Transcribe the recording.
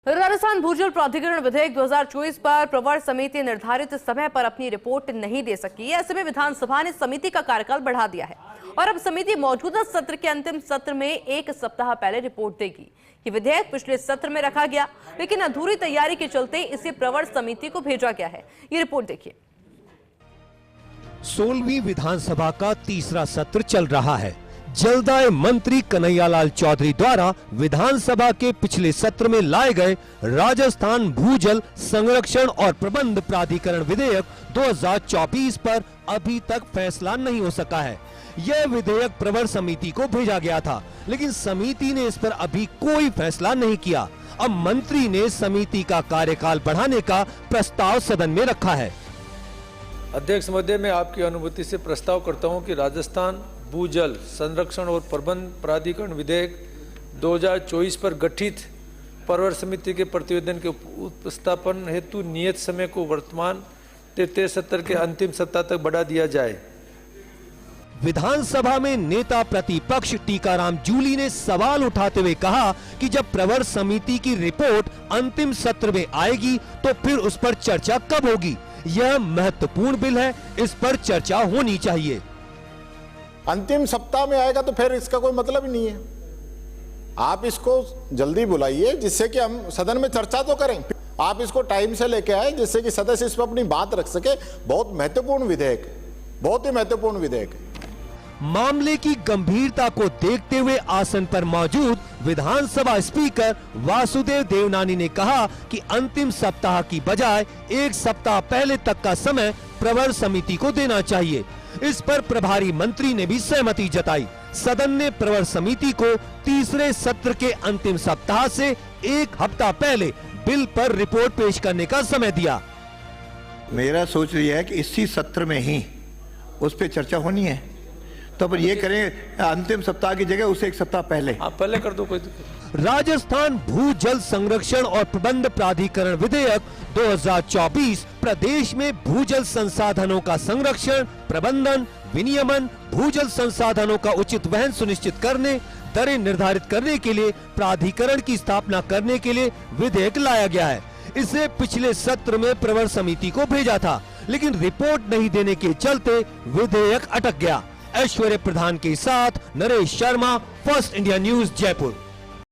राजस्थान भूजल प्राधिकरण विधेयक 2024 पर प्रवर समिति निर्धारित समय पर अपनी रिपोर्ट नहीं दे सकी। ऐसे में विधानसभा ने समिति का कार्यकाल बढ़ा दिया है और अब समिति मौजूदा सत्र के अंतिम सत्र में एक सप्ताह पहले रिपोर्ट देगी। ये विधेयक पिछले सत्र में रखा गया, लेकिन अधूरी तैयारी के चलते इसे प्रवर समिति को भेजा गया है। ये रिपोर्ट देखिए। 16वीं विधानसभा का तीसरा सत्र चल रहा है। जलदाय मंत्री कन्हैयालाल चौधरी द्वारा विधानसभा के पिछले सत्र में लाए गए राजस्थान भूजल संरक्षण और प्रबंध प्राधिकरण विधेयक 2024 पर अभी तक फैसला नहीं हो सका है। यह विधेयक प्रवर समिति को भेजा गया था, लेकिन समिति ने इस पर अभी कोई फैसला नहीं किया। अब मंत्री ने समिति का कार्यकाल बढ़ाने का प्रस्ताव सदन में रखा है। अध्यक्ष महोदय, मैं आपकी अनुमति से प्रस्ताव करता हूं कि राजस्थान भूजल संरक्षण और प्रबंध प्राधिकरण विधेयक 2024 पर गठित प्रवर समिति के प्रतिवेदन के उपस्थापन हेतु नियत समय को वर्तमान तृतीय सत्र के अंतिम सप्ताह तक बढ़ा दिया जाए। विधानसभा में नेता प्रतिपक्ष टीकाराम जूली ने सवाल उठाते हुए कहा कि जब प्रवर समिति की रिपोर्ट अंतिम सत्र में आएगी तो फिर उस पर चर्चा कब होगी। यह महत्वपूर्ण बिल है, इस पर चर्चा होनी चाहिए। अंतिम सप्ताह में आएगा तो फिर इसका कोई मतलब ही नहीं है। आप इसको जल्दी बुलाइए जिससे कि हम सदन में चर्चा तो करें। आप इसको टाइम से लेके आए जिससे कि सदस्य इस पर अपनी बात रख सके। बहुत महत्वपूर्ण विधेयक, बहुत ही महत्वपूर्ण विधेयक। मामले की गंभीरता को देखते हुए आसन पर मौजूद विधानसभा स्पीकर वासुदेव देवनानी ने कहा कि अंतिम सप्ताह की बजाय एक सप्ताह पहले तक का समय प्रवर समिति को देना चाहिए। इस पर प्रभारी मंत्री ने भी सहमति जताई। सदन ने प्रवर समिति को तीसरे सत्र के अंतिम सप्ताह से एक हफ्ता पहले बिल पर रिपोर्ट पेश करने का समय दिया। मेरा सोच यह है कि इसी सत्र में ही उस पर चर्चा होनी है, तो अब ये करें अंतिम सप्ताह की जगह उसे एक सप्ताह पहले। आप पहले कर दो, कोई दिक्कत। राजस्थान भूजल संरक्षण और प्रबंध प्राधिकरण विधेयक 2024 प्रदेश में भूजल संसाधनों का संरक्षण, प्रबंधन, विनियमन, भूजल संसाधनों का उचित वहन सुनिश्चित करने, दरें निर्धारित करने के लिए प्राधिकरण की स्थापना करने के लिए विधेयक लाया गया है। इसे पिछले सत्र में प्रवर समिति को भेजा था, लेकिन रिपोर्ट नहीं देने के चलते विधेयक अटक गया। ऐश्वर्य प्रधान के साथ Naresh Sharma, first India news, Jaipur.